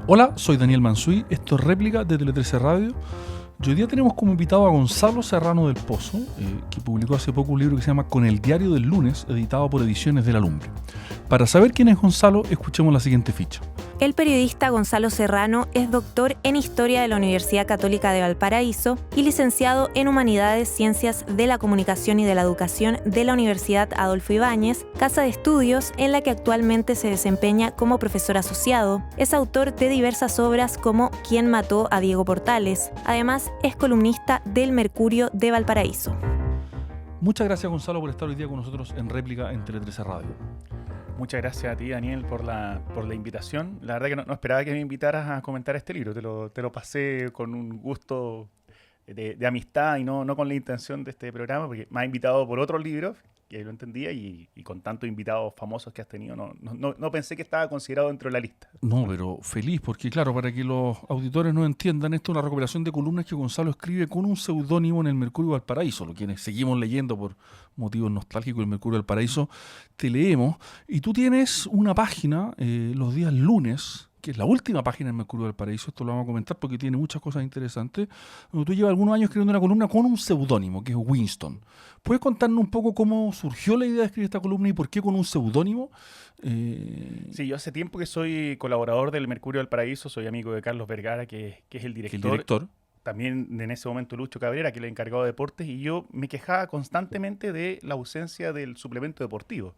Hola, soy Daniel Mansuy, esto es Réplica de Tele 13 Radio. Y hoy día tenemos como invitado a Gonzalo Serrano del Pozo, que publicó hace poco un libro que se llama Con el diario del lunes, editado por Ediciones de la Lumbre. Para saber quién es Gonzalo, escuchemos la siguiente ficha. El periodista Gonzalo Serrano es doctor en Historia de la Universidad Católica de Valparaíso y licenciado en Humanidades, Ciencias de la Comunicación y de la Educación de la Universidad Adolfo Ibáñez, casa de estudios en la que actualmente se desempeña como profesor asociado. Es autor de diversas obras como ¿Quién mató a Diego Portales? Además, es columnista del Mercurio de Valparaíso. Muchas gracias, Gonzalo, por estar hoy día con nosotros en Réplica en Tele 13 Radio. Muchas gracias a ti, Daniel, por la invitación. La verdad que no esperaba que me invitaras a comentar este libro. Te lo pasé con un gusto de amistad y no con la intención de este programa, porque me has invitado por otros libros, que lo entendía, y con tantos invitados famosos que has tenido, no pensé que estaba considerado dentro de la lista. No, pero feliz, porque claro, para que los auditores no entiendan, esto es una recopilación de columnas que Gonzalo escribe con un seudónimo en el Mercurio de Valparaíso. Lo quienes seguimos leyendo por motivos nostálgicos el Mercurio de Valparaíso, te leemos. Y tú tienes una página los días lunes, que es la última página del Mercurio del Paraíso, esto lo vamos a comentar porque tiene muchas cosas interesantes, donde tú llevas algunos años escribiendo una columna con un seudónimo, que es Winston. ¿Puedes contarnos un poco cómo surgió la idea de escribir esta columna y por qué con un seudónimo? Sí, yo hace tiempo que soy colaborador del Mercurio del Paraíso, soy amigo de Carlos Vergara, que es el director. También en ese momento Lucho Cabrera, que es el encargado de deportes, y yo me quejaba constantemente de la ausencia del suplemento deportivo.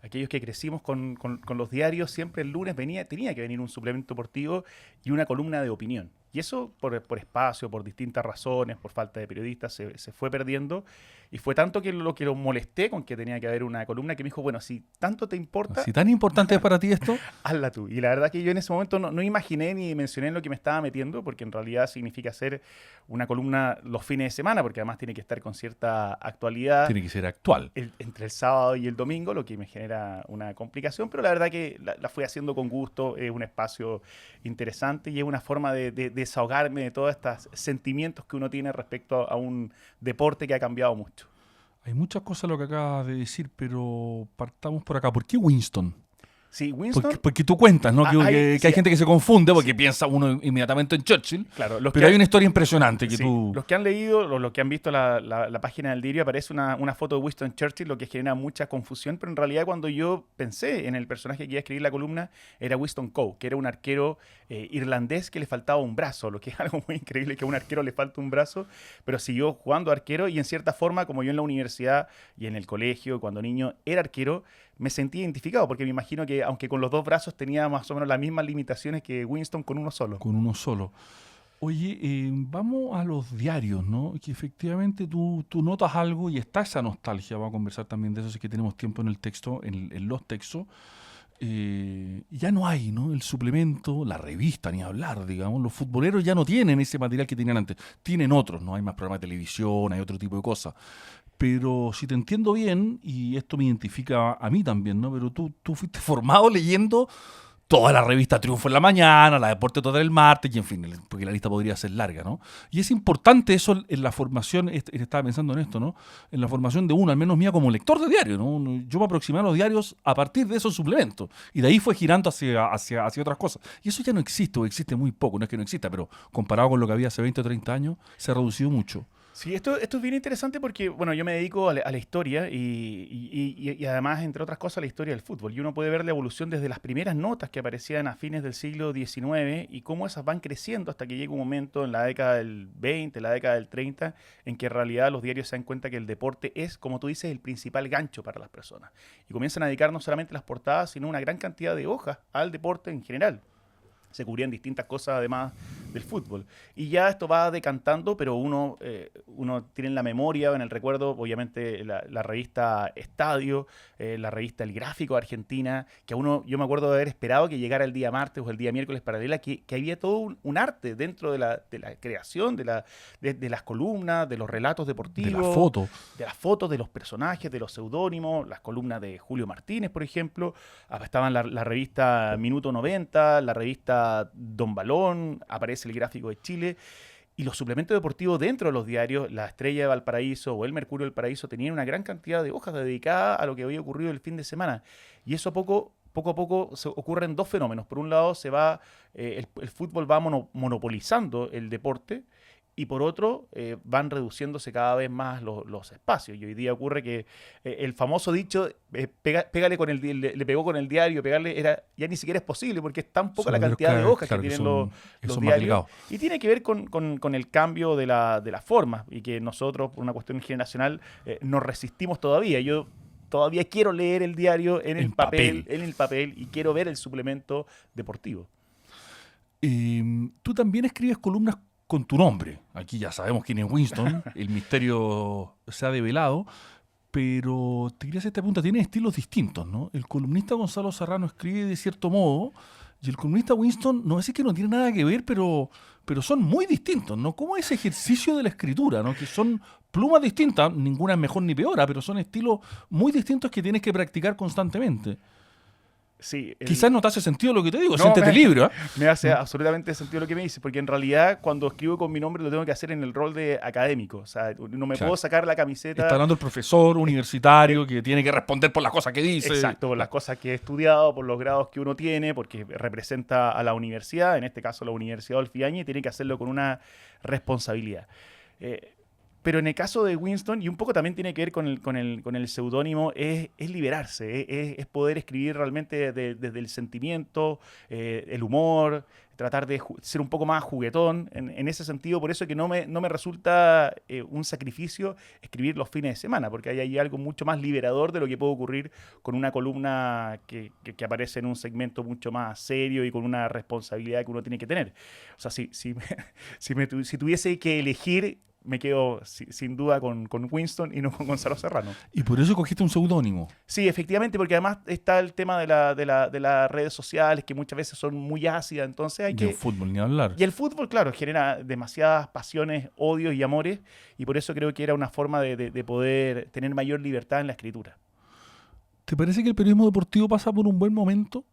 Aquellos que crecimos con los diarios, siempre el lunes tenía que venir un suplemento deportivo y una columna de opinión. Y eso por espacio, por distintas razones, por falta de periodistas, se fue perdiendo. Y fue tanto que lo molesté con que tenía que haber una columna que me dijo, bueno, si tanto te importa... Si tan importante es para ti esto... Hazla tú. Y la verdad que yo en ese momento no imaginé ni mencioné en lo que me estaba metiendo, porque en realidad significa hacer una columna los fines de semana, porque además tiene que estar con cierta actualidad. Tiene que ser actual. Entre el sábado y el domingo, lo que me genera una complicación, pero la verdad que la fui haciendo con gusto. Es un espacio interesante y es una forma de desahogarme de todos estos sentimientos que uno tiene respecto a un deporte que ha cambiado mucho. Hay muchas cosas lo que acabas de decir, pero partamos por acá. ¿Por qué Winston? Sí, Winston. Porque tú cuentas, ¿no? Que hay gente que se confunde porque piensa uno inmediatamente en Churchill. Claro, pero hay una historia impresionante que tú... Los que han leído o los que han visto la página del diario, aparece una foto de Winston Churchill, lo que genera mucha confusión, pero en realidad cuando yo pensé en el personaje que iba a escribir la columna, era Winston Coe, que era un arquero irlandés que le faltaba un brazo, lo que es algo muy increíble, que a un arquero le falta un brazo, pero siguió jugando arquero y en cierta forma, como yo en la universidad y en el colegio, cuando niño era arquero, me sentí identificado, porque me imagino que aunque con los dos brazos tenía más o menos las mismas limitaciones que Winston con uno solo. Con uno solo. Oye, vamos a los diarios, ¿no? Que efectivamente tú notas algo y está esa nostalgia. Vamos a conversar también de eso, si es que tenemos tiempo en el texto, en los textos. Ya no hay, ¿no? El suplemento, la revista, ni hablar, digamos. Los futboleros ya no tienen ese material que tenían antes. Tienen otros, ¿no? Hay más programas de televisión, hay otro tipo de cosas. Pero si te entiendo bien, y esto me identifica a mí también, ¿no? Pero tú fuiste formado leyendo toda la revista Triunfo en la mañana, la Deporte Total el martes, y en fin, porque la lista podría ser larga, ¿no? Y es importante eso en la formación, estaba pensando en esto, ¿no? En la formación de uno, al menos mía como lector de diario, ¿no? Yo me aproximé a los diarios a partir de esos suplementos, y de ahí fue girando hacia otras cosas. Y eso ya no existe, o existe muy poco, no es que no exista, pero comparado con lo que había hace 20 o 30 años, se ha reducido mucho. Sí, esto es bien interesante porque, bueno, yo me dedico a la historia y además, entre otras cosas, a la historia del fútbol. Y uno puede ver la evolución desde las primeras notas que aparecían a fines del siglo XIX y cómo esas van creciendo hasta que llega un momento en la década del 20, la década del 30, en que en realidad los diarios se dan cuenta que el deporte es, como tú dices, el principal gancho para las personas. Y comienzan a dedicar no solamente las portadas, sino una gran cantidad de hojas al deporte en general. Se cubrían distintas cosas además del fútbol. Y ya esto va decantando, pero uno tiene en la memoria, en el recuerdo, obviamente, la revista Estadio, la revista El Gráfico de Argentina, que yo me acuerdo de haber esperado que llegara el día martes o el día miércoles para leerla, que había todo un arte dentro de la creación, de las columnas, de los relatos deportivos. De las fotos. De las fotos, de los personajes, de los seudónimos, las columnas de Julio Martínez, por ejemplo. Estaban la revista Minuto 90, la revista Don Balón, aparece el Gráfico de Chile, y los suplementos deportivos dentro de los diarios, La Estrella de Valparaíso o El Mercurio del Paraíso, tenían una gran cantidad de hojas dedicadas a lo que había ocurrido el fin de semana, y eso a poco poco a poco se ocurren dos fenómenos. Por un lado, el fútbol va monopolizando el deporte, y por otro, van reduciéndose cada vez más los espacios. Y hoy día ocurre que el famoso dicho, pégale le pegó con el diario, pegarle, ya ni siquiera es posible, porque es tan poca la cantidad de hojas que tienen los diarios. Y tiene que ver con el cambio de las formas, y que nosotros, por una cuestión generacional, nos resistimos todavía. Yo todavía quiero leer el diario en el papel, y quiero ver el suplemento deportivo. Tú también escribes columnas con tu nombre. Aquí ya sabemos quién es Winston, el misterio se ha develado, pero te quería hacer esta pregunta. Tiene estilos distintos, ¿no? El columnista Gonzalo Serrano escribe de cierto modo, y el columnista Winston, no voy a decir que no tiene nada que ver, pero son muy distintos, ¿no? ¿Cómo es ese ejercicio de la escritura, ¿no? Que son plumas distintas, ninguna es mejor ni peor, pero son estilos muy distintos que tienes que practicar constantemente. Sí, quizás no te hace sentido lo que te digo, siéntete libre. Me hace absolutamente sentido lo que me dices, porque en realidad cuando escribo con mi nombre lo tengo que hacer en el rol de académico. O sea, no me puedo sacar la camiseta. Está hablando el profesor universitario que tiene que responder por las cosas que dice. Exacto, por las cosas que he estudiado, por los grados que uno tiene, porque representa a la universidad, en este caso la Universidad Adolfo Ibáñez, y tiene que hacerlo con una responsabilidad. Pero en el caso de Winston, y un poco también tiene que ver con el seudónimo, es liberarse, es poder escribir realmente desde el sentimiento, el humor, tratar de ser un poco más juguetón en ese sentido. Por eso es que no me resulta un sacrificio escribir los fines de semana, porque hay algo mucho más liberador de lo que puede ocurrir con una columna que aparece en un segmento mucho más serio y con una responsabilidad que uno tiene que tener. O sea, si tuviese que elegir, me quedo sin duda con Winston y no con Gonzalo Serrano. ¿Y por eso cogiste un seudónimo? Sí, efectivamente, porque además está el tema de las redes sociales, que muchas veces son muy ácidas, entonces hay que... Y el fútbol, ni hablar. Y el fútbol, claro, genera demasiadas pasiones, odios y amores, y por eso creo que era una forma de poder tener mayor libertad en la escritura. ¿Te parece que el periodismo deportivo pasa por un buen momento?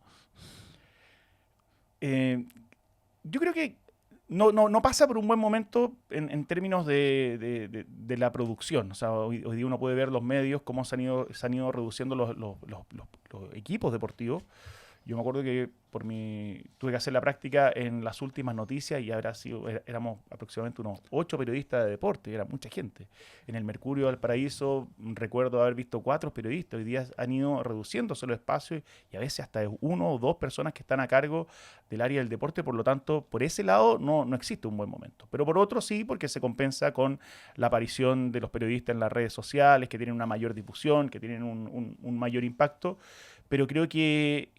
Yo creo que no pasa por un buen momento en términos de la producción. O sea, hoy día uno puede ver los medios, cómo se han ido reduciendo los equipos deportivos. Yo me acuerdo que tuve que hacer la práctica en las últimas noticias y éramos aproximadamente unos 8 periodistas de deporte, era mucha gente. En el Mercurio de Valparaíso recuerdo haber visto 4 periodistas. Hoy día han ido reduciéndose los espacios y a veces hasta 1 o 2 personas que están a cargo del área del deporte. Por lo tanto, por ese lado no existe un buen momento. Pero por otro sí, porque se compensa con la aparición de los periodistas en las redes sociales, que tienen una mayor difusión, que tienen un mayor impacto. Pero creo que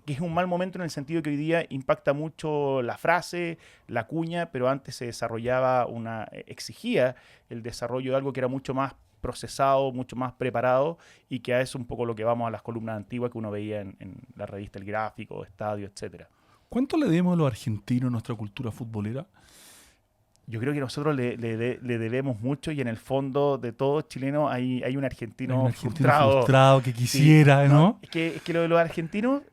es un mal momento en el sentido que hoy día impacta mucho la frase, la cuña, pero antes se exigía el desarrollo de algo que era mucho más procesado, mucho más preparado, y que es un poco lo que vamos a las columnas antiguas que uno veía en la revista El Gráfico, Estadio, etcétera. ¿Cuánto le debemos a los argentinos a nuestra cultura futbolera? Yo creo que nosotros le debemos mucho, y en el fondo de todo chileno hay un argentino frustrado que quisiera, sí, ¿no? Es que lo de los argentinos...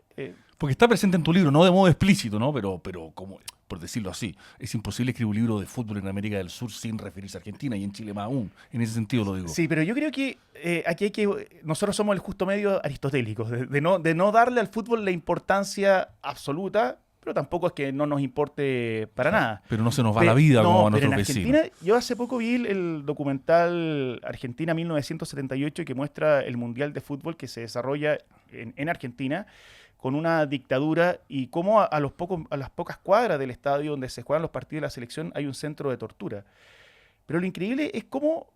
Porque está presente en tu libro, no de modo explícito, ¿no? Pero como, por decirlo así, es imposible escribir un libro de fútbol en América del Sur sin referirse a Argentina, y en Chile más aún. En ese sentido lo digo. Sí, pero yo creo que aquí nosotros somos el justo medio aristotélico, de no darle al fútbol la importancia absoluta, pero tampoco es que no nos importe para nada. Pero no se nos va la vida como a nuestros vecinos. Yo hace poco vi el documental Argentina 1978, que muestra el Mundial de Fútbol que se desarrolla en Argentina, con una dictadura, y cómo a las pocas cuadras del estadio donde se juegan los partidos de la selección hay un centro de tortura. Pero lo increíble es cómo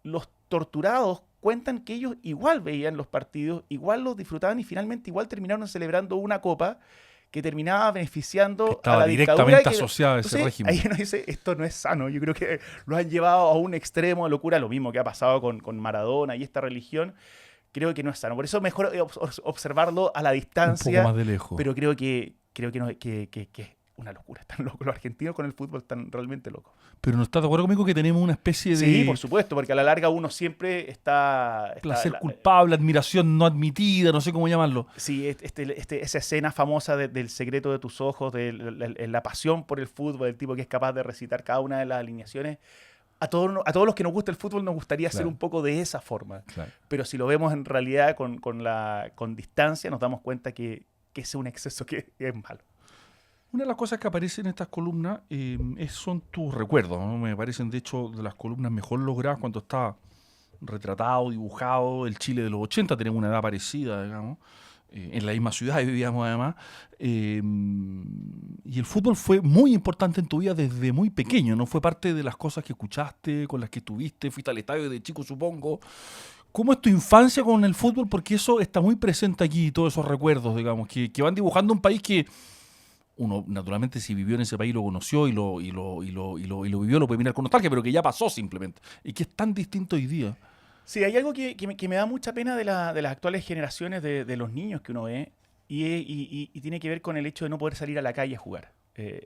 los torturados cuentan que ellos igual veían los partidos, igual los disfrutaban, y finalmente igual terminaron celebrando una copa que terminaba beneficiando a la dictadura. Directamente asociada a ese régimen. Ahí uno dice, esto no es sano. Yo creo que lo han llevado a un extremo de locura, lo mismo que ha pasado con Maradona y esta religión. Creo que no es sano. Por eso mejor observarlo a la distancia. Un poco más de lejos. Pero creo que es una locura. Están locos. Los argentinos con el fútbol están realmente locos. Pero ¿no estás de acuerdo conmigo que tenemos una especie de... Sí, por supuesto, porque a la larga uno siempre está placer culpable, admiración no admitida, no sé cómo llamarlo. Sí, esa escena famosa del secreto de tus ojos, de la pasión por el fútbol, el tipo que es capaz de recitar cada una de las alineaciones. a todos los que nos gusta el fútbol nos gustaría hacer un poco de esa forma. Claro. Pero si lo vemos en realidad con distancia, nos damos cuenta que ese es un exceso que es malo. Una de las cosas que aparecen en estas columnas son tus recuerdos, ¿no? Me parecen, de hecho, de las columnas mejor logradas cuando está retratado, dibujado el Chile de los 80. Tenemos una edad parecida, digamos. En la misma ciudad vivíamos además. Y el fútbol fue muy importante en tu vida desde muy pequeño, ¿no? Fue parte de las cosas que escuchaste, con las que estuviste, fuiste al estadio de chico, supongo. ¿Cómo es tu infancia con el fútbol? Porque eso está muy presente aquí, todos esos recuerdos, digamos, que van dibujando un país que uno, naturalmente, si vivió en ese país, lo conoció y lo vivió, lo puede mirar con nostalgia, pero que ya pasó simplemente. Y que es tan distinto hoy día. Sí, hay algo que me da mucha pena de las actuales generaciones de los niños que uno ve y tiene que ver con el hecho de no poder salir a la calle a jugar.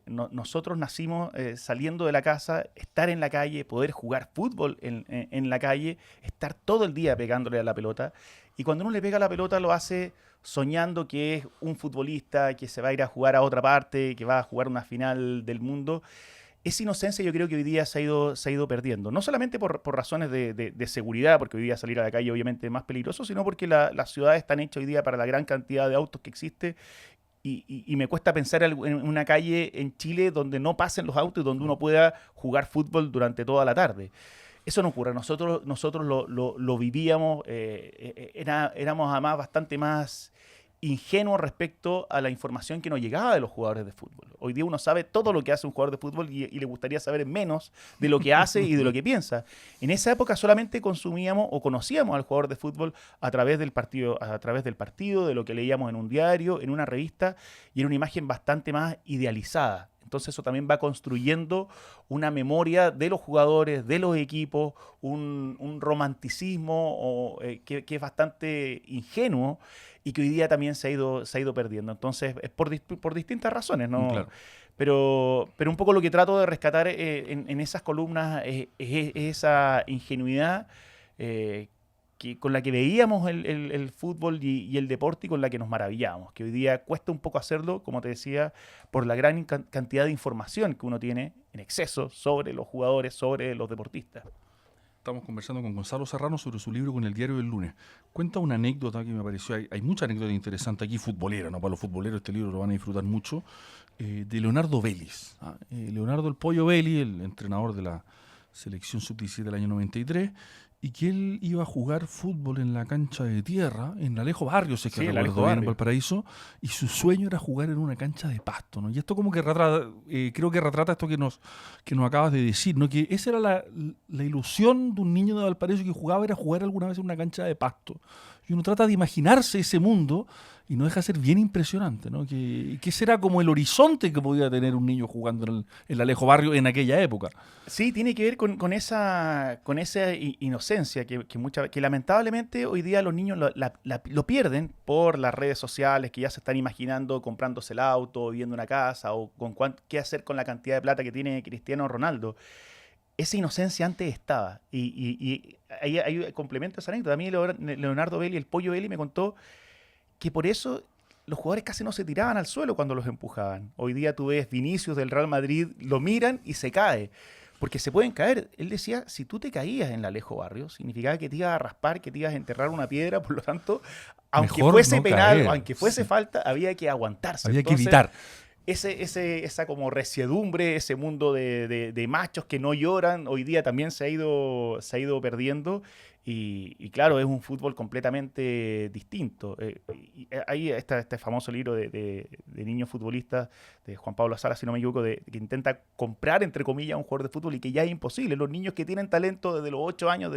Nosotros nacimos saliendo de la casa, estar en la calle, poder jugar fútbol en la calle, estar todo el día pegándole a la pelota. Y cuando uno le pega a la pelota lo hace soñando que es un futbolista, que se va a ir a jugar a otra parte, que va a jugar una final del mundo. Esa inocencia yo creo que hoy día se ha ido perdiendo. No solamente por razones de seguridad, porque hoy día salir a la calle obviamente es más peligroso, sino porque las ciudades están hechas hoy día para la gran cantidad de autos que existe. Y me cuesta pensar en una calle en Chile donde no pasen los autos y donde uno pueda jugar fútbol durante toda la tarde. Eso no ocurre. Nosotros lo vivíamos, éramos además bastante más ingenuos respecto a la información que nos llegaba de los jugadores de fútbol. Hoy día uno sabe todo lo que hace un jugador de fútbol y le gustaría saber menos de lo que hace y de lo que piensa. En esa época solamente consumíamos o conocíamos al jugador de fútbol a través del partido, de lo que leíamos en un diario, en una revista y en una imagen bastante más idealizada. Entonces eso también va construyendo una memoria de los jugadores, de los equipos, un romanticismo que es bastante ingenuo y que hoy día también se ha ido perdiendo. Entonces es por distintas razones, ¿no? Claro. Pero un poco lo que trato de rescatar en esas columnas es esa ingenuidad con la que veíamos el fútbol y el deporte y con la que nos maravillábamos, que hoy día cuesta un poco hacerlo, como te decía, por la gran cantidad de información que uno tiene en exceso sobre los jugadores, sobre los deportistas. Estamos conversando con Gonzalo Serrano sobre su libro Con el diario del lunes. Cuenta una anécdota que me pareció, hay mucha anécdota interesante aquí, futbolera, ¿no? Para los futboleros este libro lo van a disfrutar mucho, de Leonardo Vélez. Leonardo el Pollo Vélez, el entrenador de la selección sub-17 del año 93, y que él iba a jugar fútbol en la cancha de tierra, en Alejo Barrios, si es que recuerdo bien, en Valparaíso, y su sueño era jugar en una cancha de pasto, ¿no? Y esto como que creo que retrata esto que nos acabas de decir, ¿no? Que esa era la ilusión de un niño de Valparaíso que jugaba, era jugar alguna vez en una cancha de pasto. Y uno trata de imaginarse ese mundo y no deja de ser bien impresionante, ¿no? Que será como el horizonte que podía tener un niño jugando en el Alejo Barrio en aquella época. Sí, tiene que ver con esa inocencia que lamentablemente hoy día los niños lo pierden por las redes sociales, que ya se están imaginando comprándose el auto, viviendo una casa o qué hacer con la cantidad de plata que tiene Cristiano Ronaldo. Esa inocencia antes estaba. Y ahí complemento esa anécdota. A mí Leonardo Belli, el Pollo Belli, me contó que por eso los jugadores casi no se tiraban al suelo cuando los empujaban. Hoy día tú ves Vinicius del Real Madrid, lo miran y se cae. Porque se pueden caer. Él decía, si tú te caías en la Alejo Barrio, significaba que te ibas a raspar, que te ibas a enterrar una piedra. Por lo tanto, aunque mejor fuese no penal, caer, aunque fuese falta, había que aguantarse. Había que evitar. Esa como resiedumbre, ese mundo de machos que no lloran, hoy día también se ha ido perdiendo y claro, es un fútbol completamente distinto. Ahí está este famoso libro de niños futbolistas de Juan Pablo Sala, si no me equivoco, que intenta comprar, entre comillas, a un jugador de fútbol y que ya es imposible. Los niños que tienen talento desde los 8 años,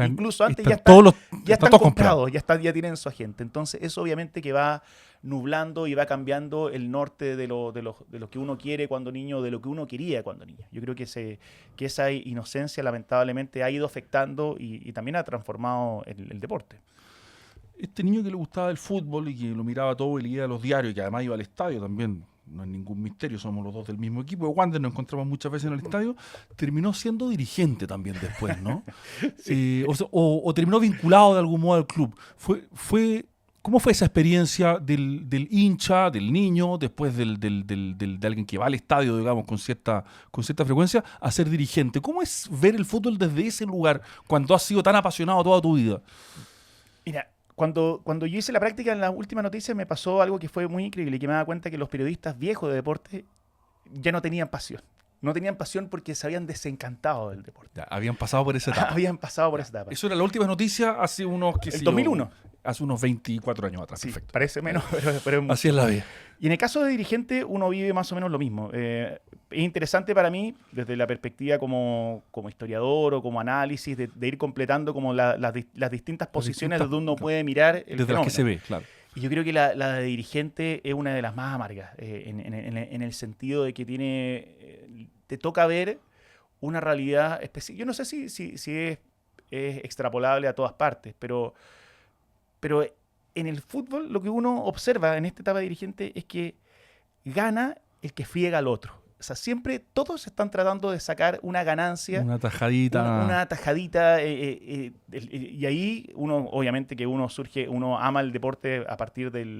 incluso antes, ya están comprados, ya tienen su agente. Entonces eso obviamente que va nublando y va cambiando el norte de lo que uno quiere cuando niño, de lo que uno quería cuando niño. Yo creo que esa inocencia lamentablemente ha ido afectando y también ha transformado el deporte. Este niño que le gustaba el fútbol y que lo miraba todo y leía los diarios y que además iba al estadio también, no es ningún misterio, somos los dos del mismo equipo de Wander, nos encontramos muchas veces en el estadio, terminó siendo dirigente también después, ¿no? Sí. O terminó vinculado de algún modo al club. Fue ¿Cómo fue esa experiencia del hincha, del niño, después de alguien que va al estadio, digamos, con cierta frecuencia, a ser dirigente? ¿Cómo es ver el fútbol desde ese lugar cuando has sido tan apasionado toda tu vida? Mira, cuando yo hice la práctica en la última noticia me pasó algo que fue muy increíble, que me daba cuenta que los periodistas viejos de deporte ya no tenían pasión. No tenían pasión porque se habían desencantado del deporte. Ya, habían pasado por esa etapa. Habían pasado por esa etapa. Eso era la última noticia hace unos... El 2001. Hace unos 24 años atrás. Sí, perfecto. parece menos, pero es mucho. Así es la vida. Y en el caso de dirigente uno vive más o menos lo mismo. Es interesante para mí, desde la perspectiva como historiador o como análisis, de ir completando como las distintas posiciones desde uno puede mirar el desde fenómeno. las que se ve, claro. Y yo creo que la de dirigente es una de las más amargas, en el sentido de que te toca ver una realidad específica. Yo no sé si es extrapolable a todas partes, pero en el fútbol lo que uno observa en esta etapa de dirigente es que gana el que friega al otro. O sea, siempre todos están tratando de sacar una ganancia. Una tajadita. Una tajadita. Y ahí uno, obviamente que uno ama el deporte a partir de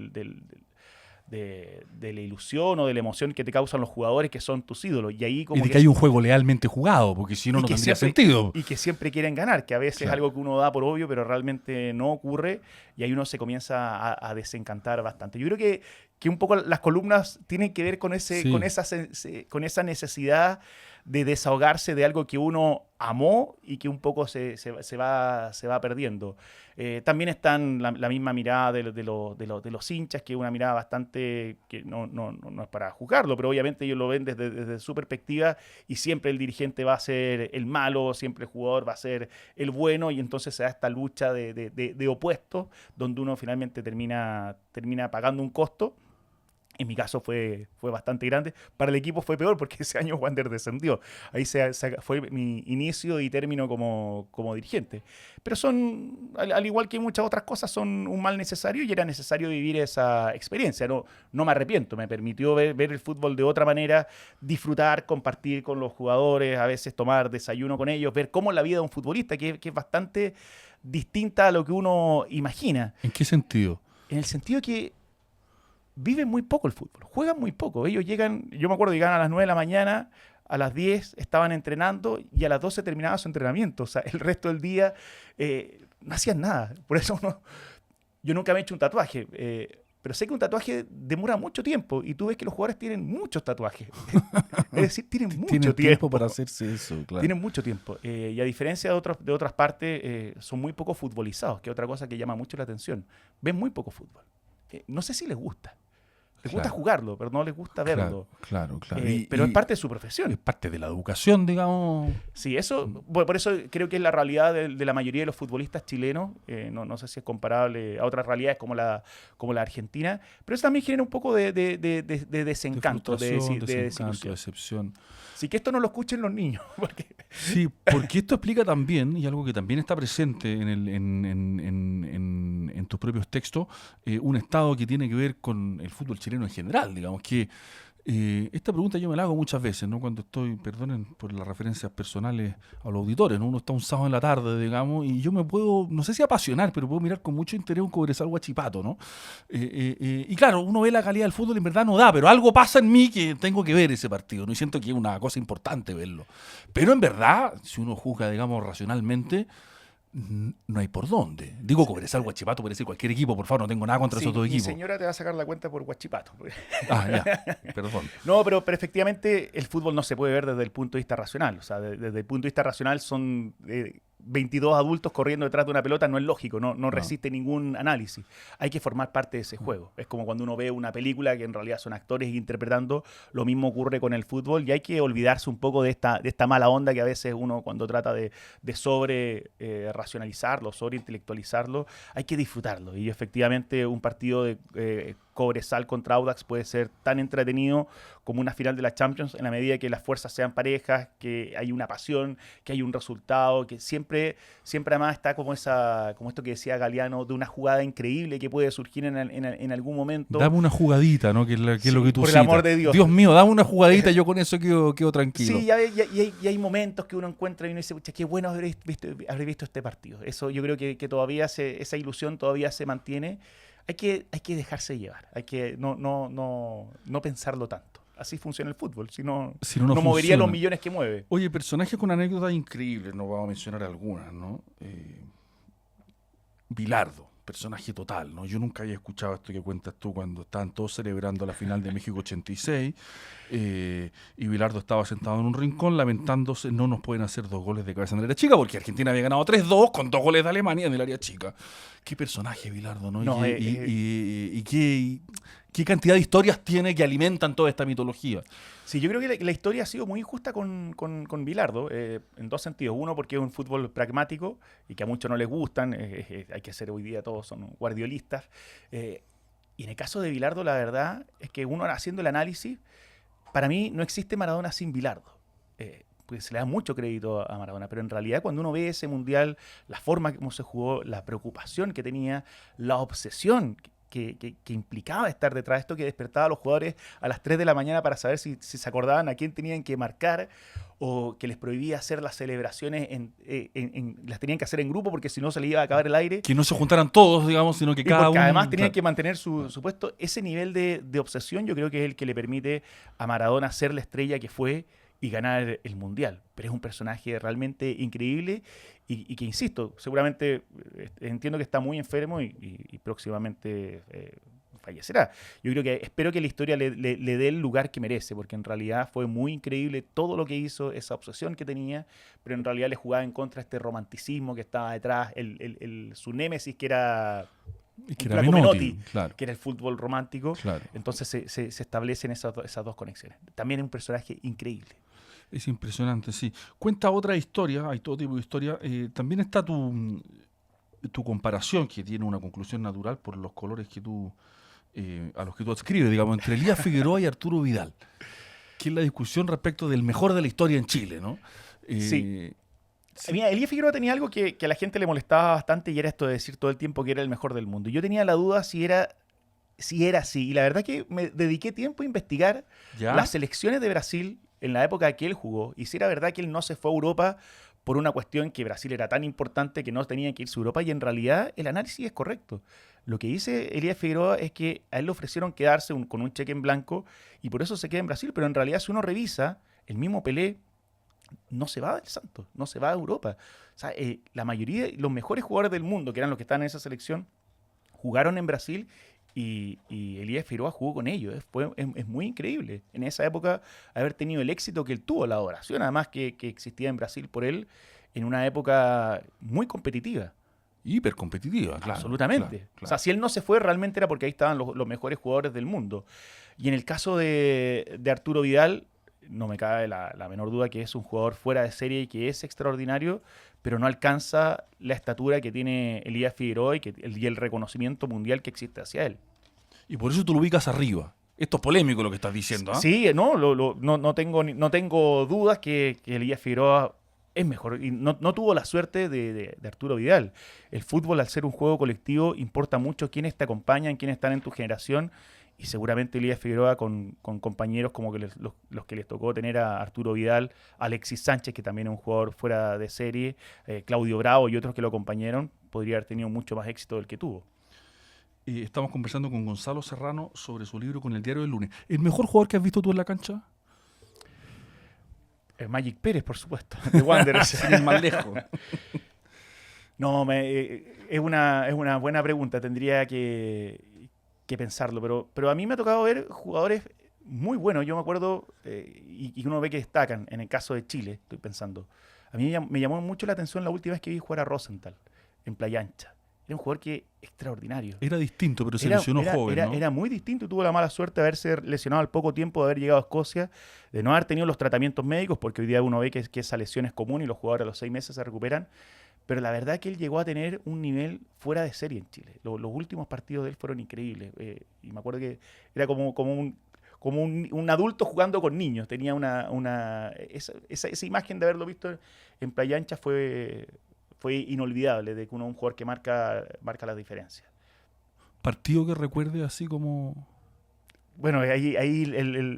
la ilusión o de la emoción que te causan los jugadores que son tus ídolos. Y ahí como y de que hay un juego lealmente jugado, porque si no, no tendría sentido. Y que siempre quieren ganar, que a veces es algo que uno da por obvio, pero realmente no ocurre, y ahí uno se comienza a desencantar bastante. Yo creo que un poco las columnas tienen que ver con esa necesidad de desahogarse de algo que uno amó y que un poco se va perdiendo. También están la misma mirada de los hinchas, que es una mirada bastante que no es para juzgarlo, pero obviamente ellos lo ven desde su perspectiva, y siempre el dirigente va a ser el malo, siempre el jugador va a ser el bueno, y entonces se da esta lucha de opuestos, donde uno finalmente termina pagando un costo. En mi caso fue bastante grande. Para el equipo fue peor porque ese año Wander descendió. Ahí fue mi inicio y término como dirigente. Pero al igual que muchas otras cosas, son un mal necesario, y era necesario vivir esa experiencia. No me arrepiento, me permitió ver el fútbol de otra manera, disfrutar, compartir con los jugadores, a veces tomar desayuno con ellos, ver cómo es la vida de un futbolista, que es bastante distinta a lo que uno imagina. ¿En qué sentido? En el sentido que viven muy poco el fútbol, juegan muy poco. Ellos llegan, yo me acuerdo, llegaban a las 9 de la mañana, a las 10 estaban entrenando y a las 12 terminaba su entrenamiento. O sea, el resto del día no hacían nada. Por eso yo nunca me he hecho un tatuaje, pero sé que un tatuaje demora mucho tiempo, y tú ves que los jugadores tienen muchos tatuajes. Es decir, tienen mucho tiempo para hacerse eso, claro. Tienen mucho tiempo. Y a diferencia de otras partes, son muy poco futbolizados, que es otra cosa que llama mucho la atención. Ven muy poco fútbol. No sé si les gusta. Les gusta jugarlo, pero no les gusta verlo. Claro. Pero es parte de su profesión. Es parte de la educación, digamos. Sí, eso, por eso creo que es la realidad de la mayoría de los futbolistas chilenos. No sé si es comparable a otras realidades como la Argentina, pero eso también genera un poco de desencanto, de decepción. Sí, que esto no lo escuchen los niños. Sí, porque esto explica también, y algo que también está presente en tus propios textos, un estado que tiene que ver con el fútbol chileno en general. Digamos que esta pregunta yo me la hago muchas veces, ¿no? Cuando estoy, perdonen por las referencias personales a los auditores, ¿no? Uno está un sábado en la tarde, digamos, y yo me puedo, no sé si apasionar, pero puedo mirar con mucho interés un Cobresal Huachipato, ¿no? Y claro, uno ve la calidad del fútbol y en verdad no da, pero algo pasa en mí que tengo que ver ese partido, ¿no? Y siento que es una cosa importante verlo. Pero en verdad, si uno juzga, digamos, racionalmente, no hay por dónde. Digo Cobresal, Huachipato, puede decir cualquier equipo, por favor, no tengo nada contra esos dos equipos. Mi señora te va a sacar la cuenta por Huachipato. Ya, perdón. No, pero efectivamente el fútbol no se puede ver desde el punto de vista racional. O sea, desde el punto de vista racional son 22 adultos corriendo detrás de una pelota, no es lógico, no resiste ningún análisis. Hay que formar parte de ese juego. Es como cuando uno ve una película que en realidad son actores interpretando, lo mismo ocurre con el fútbol, y hay que olvidarse un poco de esta mala onda que a veces uno, cuando trata de sobre racionalizarlo, sobre intelectualizarlo, hay que disfrutarlo. Y efectivamente un partido de Cobresal contra Audax puede ser tan entretenido como una final de la Champions, en la medida que las fuerzas sean parejas, que hay una pasión, que hay un resultado, que siempre además está como esto que decía Galeano, de una jugada increíble que puede surgir en algún momento. Dame una jugadita, ¿no? Que es lo que tú por citas. El amor de Dios. Dios mío, dame una jugadita, yo con eso quedo tranquilo. Sí, y hay momentos que uno encuentra y uno dice, qué bueno haber visto este partido. Eso yo creo que todavía esa ilusión todavía se mantiene. hay que dejarse llevar, hay que no pensarlo tanto. Así funciona el fútbol, si no, Si no, no no movería funciona. los millones que mueve. Oye, personajes con anécdotas increíbles, no vamos a mencionar algunas, ¿no? Bilardo, personaje total, ¿no? Yo nunca había escuchado esto que cuentas tú cuando estaban todos celebrando la final de México 86 y Bilardo estaba sentado en un rincón lamentándose, no nos pueden hacer 2 goles de cabeza en el área chica porque Argentina había ganado 3-2 con 2 goles de Alemania en el área chica. Qué personaje Bilardo, ¿no? No, Y qué cantidad de historias tiene que alimentan toda esta mitología. Sí, yo creo que la historia ha sido muy injusta con Bilardo, en 2 sentidos. Uno, porque es un fútbol pragmático y que a muchos no les gustan. Hay que ser hoy día, todos son guardiolistas. Y en el caso de Bilardo, la verdad es que uno haciendo el análisis, para mí no existe Maradona sin Bilardo. Pues se le da mucho crédito a Maradona, pero en realidad cuando uno ve ese mundial, la forma como se jugó, la preocupación que tenía, la obsesión que implicaba estar detrás de esto, que despertaba a los jugadores a las 3 de la mañana para saber si se acordaban a quién tenían que marcar, o que les prohibía hacer las celebraciones, las tenían que hacer en grupo porque si no se les iba a acabar el aire. Que no se juntaran todos, digamos, sino que Y cada porque uno... además tenían Claro. que mantener su puesto. Ese nivel de obsesión yo creo que es el que le permite a Maradona ser la estrella que fue y ganar el Mundial. Pero es un personaje realmente increíble y que, insisto, seguramente entiendo que está muy enfermo y próximamente fallecerá. Yo creo que espero que la historia le dé el lugar que merece, porque en realidad fue muy increíble todo lo que hizo, esa obsesión que tenía, pero en realidad le jugaba en contra este romanticismo que estaba detrás, su némesis que era... Y que un era flaco Menotti, claro, que era el fútbol romántico. claro. Entonces se establecen esas 2 conexiones. También es un personaje increíble. Es impresionante, sí. Cuenta otra historia, hay todo tipo de historia. También está tu comparación, que tiene una conclusión natural por los colores que tú a los que tú adscribes, digamos, entre Elías Figueroa y Arturo Vidal, que es la discusión respecto del mejor de la historia en Chile, ¿no? Sí. Sí. Mira, Elías Figueroa tenía algo que a la gente le molestaba bastante y era esto de decir todo el tiempo que era el mejor del mundo. Yo tenía la duda si era así. Y la verdad que me dediqué tiempo a investigar ¿Ya? las selecciones de Brasil en la época que él jugó. Y si era verdad que él no se fue a Europa por una cuestión que Brasil era tan importante que no tenía que irse a Europa. Y en realidad el análisis es correcto. Lo que dice Elías Figueroa es que a él le ofrecieron quedarse con un cheque en blanco y por eso se queda en Brasil. Pero en realidad si uno revisa, el mismo Pelé no se va del Santos, no se va a Europa. O sea, la mayoría, los mejores jugadores del mundo, que eran los que estaban en esa selección, jugaron en Brasil y Elías Figueroa jugó con ellos. Es muy increíble en esa época haber tenido el éxito que él tuvo, la adoración además que existía en Brasil por él en una época muy competitiva. Hipercompetitiva, claro. Absolutamente. Claro. O sea, si él no se fue, realmente era porque ahí estaban los mejores jugadores del mundo. Y en el caso de Arturo Vidal, no me cabe la menor duda que es un jugador fuera de serie y que es extraordinario, pero no alcanza la estatura que tiene Elías Figueroa y el reconocimiento mundial que existe hacia él. Y por eso tú lo ubicas arriba. Esto es polémico lo que estás diciendo, ¿ah? Sí, no tengo dudas que Elías Figueroa es mejor. Y no tuvo la suerte de Arturo Vidal. El fútbol, al ser un juego colectivo, importa mucho quiénes te acompañan, quiénes están en tu generación. Y seguramente Elías Figueroa con compañeros como que los que les tocó tener a Arturo Vidal, Alexis Sánchez, que también es un jugador fuera de serie, Claudio Bravo y otros que lo acompañaron, podría haber tenido mucho más éxito del que tuvo. Estamos conversando con Gonzalo Serrano sobre su libro Con el diario del lunes. ¿El mejor jugador que has visto tú en la cancha? Magic Pérez, por supuesto, de Wanderers. Sin ir más lejos. No, es una buena pregunta, tendría que pensarlo, pero a mí me ha tocado ver jugadores muy buenos. Yo me acuerdo, y uno ve que destacan, en el caso de Chile, estoy pensando. A mí me llamó mucho la atención la última vez que vi jugar a Rosenthal, en Playa Ancha. Era un jugador que extraordinario. Era distinto, pero se lesionó joven, ¿no? Era muy distinto y tuvo la mala suerte de haberse lesionado al poco tiempo de haber llegado a Escocia, de no haber tenido los tratamientos médicos, porque hoy día uno ve que esa lesión es común y los jugadores a los 6 meses se recuperan. Pero la verdad es que él llegó a tener un nivel fuera de serie en Chile. Los últimos partidos de él fueron increíbles. Y me acuerdo que era como un adulto jugando con niños. Tenía esa imagen de haberlo visto en Playa Ancha fue inolvidable, de que uno es un jugador que marca las diferencias. ¿Partido que recuerde así como...? Bueno, ahí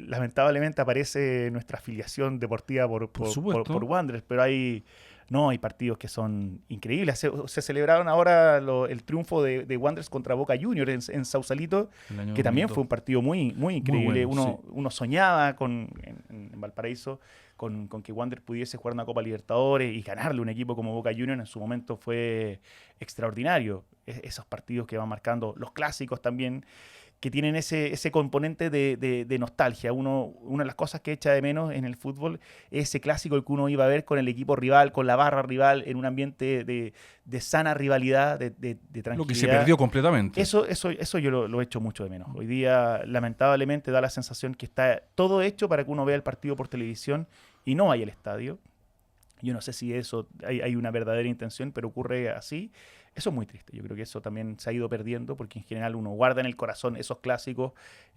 lamentablemente aparece nuestra afiliación deportiva por supuesto. Wanderers, pero hay No, hay partidos que son increíbles. Se celebraron ahora el triunfo de Wanderers contra Boca Juniors en Sausalito, que también fue un partido muy, muy increíble. Muy bueno, Uno soñaba en Valparaíso con que Wanderers pudiese jugar una Copa Libertadores y ganarle a un equipo como Boca Juniors. En su momento fue extraordinario. Esos partidos que van marcando, los clásicos también, que tienen ese componente de nostalgia. Una de las cosas que echa de menos en el fútbol es ese clásico que uno iba a ver con el equipo rival, con la barra rival, en un ambiente de sana rivalidad, de tranquilidad. Lo que se perdió completamente. Eso yo lo echo mucho de menos. Hoy día, lamentablemente, da la sensación que está todo hecho para que uno vea el partido por televisión y no vaya al estadio. Yo no sé si eso hay una verdadera intención, pero ocurre así. Eso es muy triste. Yo creo que eso también se ha ido perdiendo porque en general uno guarda en el corazón esos clásicos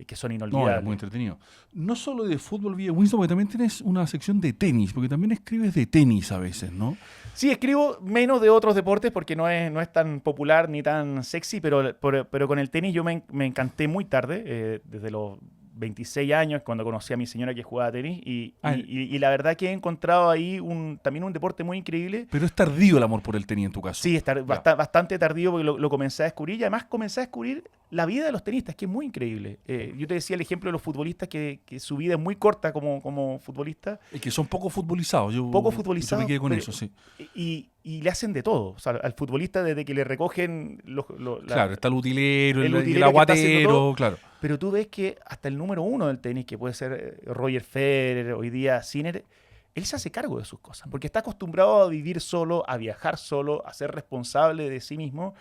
que son inolvidables. No, es muy entretenido. No solo de fútbol, Winston, porque también tienes una sección de tenis, porque también escribes de tenis a veces, ¿no? Sí, escribo menos de otros deportes porque no es tan popular ni tan sexy, pero con el tenis yo me encanté muy tarde, desde los 26 años, cuando conocí a mi señora que jugaba tenis, y la verdad que he encontrado ahí también un deporte muy increíble. Pero es tardío el amor por el tenis en tu caso. Sí, bastante tardío porque lo comencé a descubrir, y además comencé a descubrir la vida de los tenistas, que es muy increíble. Yo te decía el ejemplo de los futbolistas, que su vida es muy corta como futbolista. Y que son poco futbolizados. Yo me quedé con eso, sí. Y le hacen de todo. O sea, al futbolista, desde que le recogen claro, está el utilero, el que aguatero, todo, claro. Pero tú ves que hasta el número uno del tenis, que puede ser Roger Federer, hoy día Sinner, él se hace cargo de sus cosas, porque está acostumbrado a vivir solo, a viajar solo, a ser responsable de sí mismo.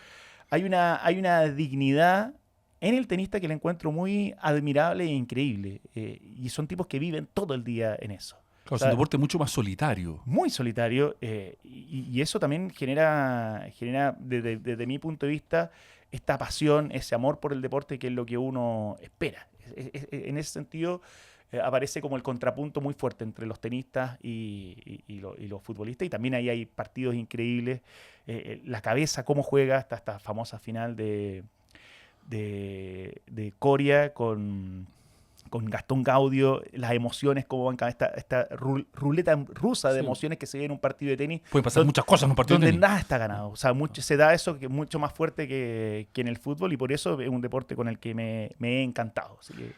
Hay una dignidad en el tenista que le encuentro muy admirable e increíble. Y son tipos que viven todo el día en eso. Claro, es un deporte mucho más solitario. Muy solitario. Y eso también genera desde mi punto de vista, esta pasión, ese amor por el deporte, que es lo que uno espera. En ese sentido, aparece como el contrapunto muy fuerte entre los tenistas y los futbolistas. Y también ahí hay partidos increíbles. La cabeza, cómo juega, hasta esta famosa final de Coria con Gastón Gaudio, las emociones, cómo van esta ruleta rusa de emociones que se ve en un partido de tenis. Pueden pasar muchas cosas en un partido de tenis. Donde nada está ganado. O sea, se da eso que es mucho más fuerte que en el fútbol, y por eso es un deporte con el que me he encantado. Así que...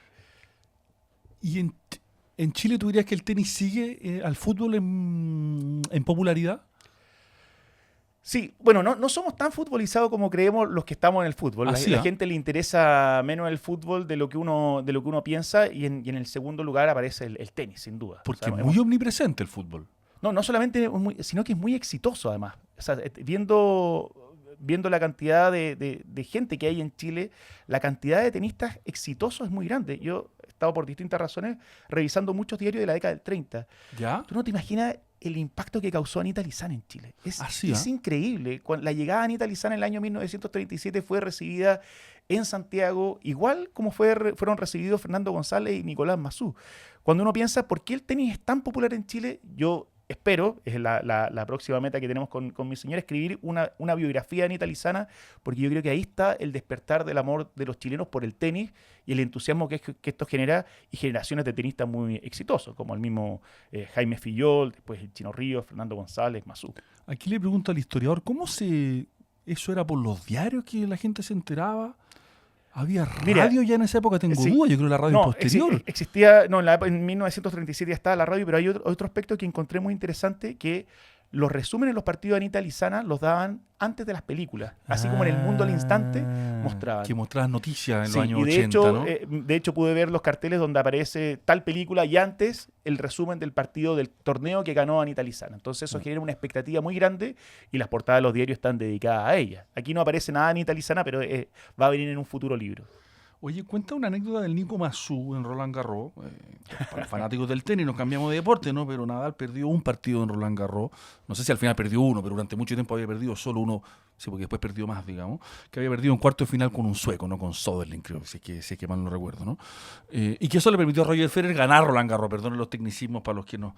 ¿Y en Chile tú dirías que el tenis sigue al fútbol en popularidad? Sí, bueno, no somos tan futbolizados como creemos los que estamos en el fútbol. La gente le interesa menos el fútbol de lo que uno piensa, y en el segundo lugar aparece el tenis, sin duda. Porque es muy omnipresente el fútbol. No solamente sino que es muy exitoso además. O sea, viendo la cantidad de gente que hay en Chile, la cantidad de tenistas exitosos es muy grande. Yo he estado por distintas razones revisando muchos diarios de la década del 30. ¿Ya? Tú no te imaginas el impacto que causó Anita Lizana en Chile. Es increíble. La llegada de Anita Lizana en el año 1937 fue recibida en Santiago igual como fueron recibidos Fernando González y Nicolás Massú. Cuando uno piensa por qué el tenis es tan popular en Chile, yo espero, es la próxima meta que tenemos con mi señora, escribir una biografía de Anita Lizana, porque yo creo que ahí está el despertar del amor de los chilenos por el tenis y el entusiasmo que esto genera, y generaciones de tenistas muy exitosos, como el mismo Jaime Fillol, después el Chino Ríos, Fernando González, Massú. Aquí le pregunto al historiador, ¿eso era por los diarios que la gente se enteraba? ¿Había radio ya en esa época? Tengo duda, yo creo que la radio posterior. Existía, en 1937 ya estaba la radio, pero hay otro aspecto que encontré muy interesante, que los resúmenes de los partidos de Anita Lizana los daban antes de las películas, así como en El Mundo al Instante mostraban. Que mostraban noticias en los años y 80, ¿no? De hecho pude ver los carteles donde aparece tal película y antes el resumen del partido del torneo que ganó Anita Lizana. Entonces eso genera una expectativa muy grande, y las portadas de los diarios están dedicadas a ella. Aquí no aparece nada de Anita Lizana, pero va a venir en un futuro libro. Oye, cuenta una anécdota del Nico Massú en Roland Garros. Para los fanáticos del tenis nos cambiamos de deporte, ¿no? Pero Nadal perdió un partido en Roland Garros. No sé si al final perdió uno, pero durante mucho tiempo había perdido solo uno. Sí, porque después perdió más, digamos. Que había perdido en cuarto de final con un sueco, no con Söderling, creo, si es que mal no recuerdo, ¿no? Y que eso le permitió a Roger Federer ganar Roland Garros. Perdonen los tecnicismos para los que nos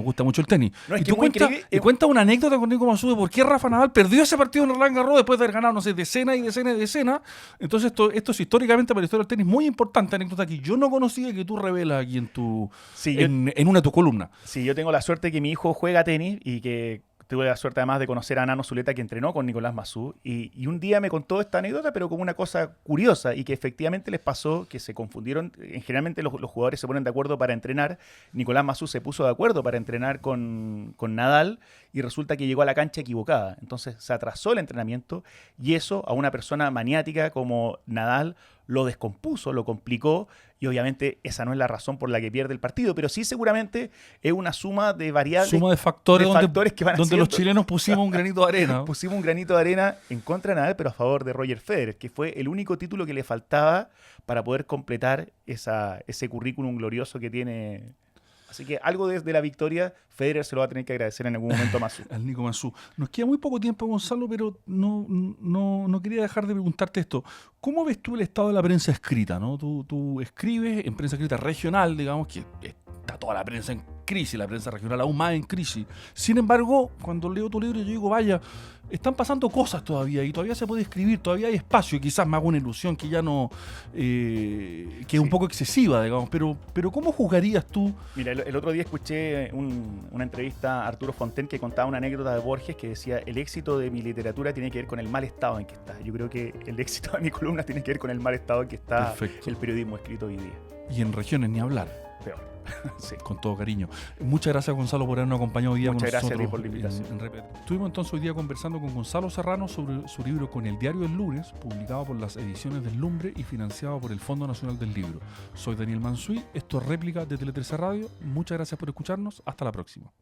gusta mucho el tenis. No, es y que tú cuenta una anécdota con Nico Massú de por qué Rafa Nadal perdió ese partido en Roland Garros después de haber ganado, no sé, decenas y decenas y decenas. Entonces esto es históricamente para la historia del tenis muy importante, anécdota que yo no conocía, que tú revelas aquí en una de tus columnas. Sí, yo tengo la suerte que mi hijo juega tenis y que tuve la suerte además de conocer a Nano Zuleta, que entrenó con Nicolás Massú, y un día me contó esta anécdota, pero como una cosa curiosa, y que efectivamente les pasó que se confundieron. Generalmente los jugadores se ponen de acuerdo para entrenar. Nicolás Massú se puso de acuerdo para entrenar con Nadal, y resulta que llegó a la cancha equivocada. Entonces se atrasó el entrenamiento, y eso a una persona maniática como Nadal lo descompuso, lo complicó, y obviamente esa no es la razón por la que pierde el partido, pero sí seguramente es una suma de variables, suma de factores, que van donde los chilenos pusimos un granito de arena. Pusimos un granito de arena en contra de Nadal, pero a favor de Roger Federer, que fue el único título que le faltaba para poder completar ese currículum glorioso que tiene. Así que algo de la victoria, Federer se lo va a tener que agradecer en algún momento a Massú. Al Nico Massú. Nos queda muy poco tiempo, Gonzalo, pero no quería dejar de preguntarte esto. ¿Cómo ves tú el estado de la prensa escrita, ¿no? Tú escribes en prensa escrita regional, digamos, que está toda la prensa en crisis, la prensa regional aún más en crisis. Sin embargo, cuando leo tu libro yo digo, vaya, están pasando cosas todavía y todavía se puede escribir, todavía hay espacio. Quizás me hago una ilusión que ya no, que es un poco excesiva, digamos, pero ¿cómo juzgarías tú? Mira, el otro día escuché una entrevista a Arturo Fonten, que contaba una anécdota de Borges, que decía: el éxito de mi literatura tiene que ver con el mal estado en que está. Yo creo que el éxito de mi columna tiene que ver con el mal estado en que está. Perfecto. El periodismo escrito hoy día. Y en regiones ni hablar. Peor. Sí. Con todo cariño. Muchas gracias, Gonzalo, por habernos acompañado hoy día. Muchas con gracias nosotros a ti por la invitación. Estuvimos entonces hoy día conversando con Gonzalo Serrano sobre su libro Con el diario del lunes, publicado por las ediciones del Lumbre y financiado por el Fondo Nacional del Libro. Soy Daniel Mansuy, esto es Réplica de Tele 13 Radio. Muchas gracias por escucharnos. Hasta la próxima.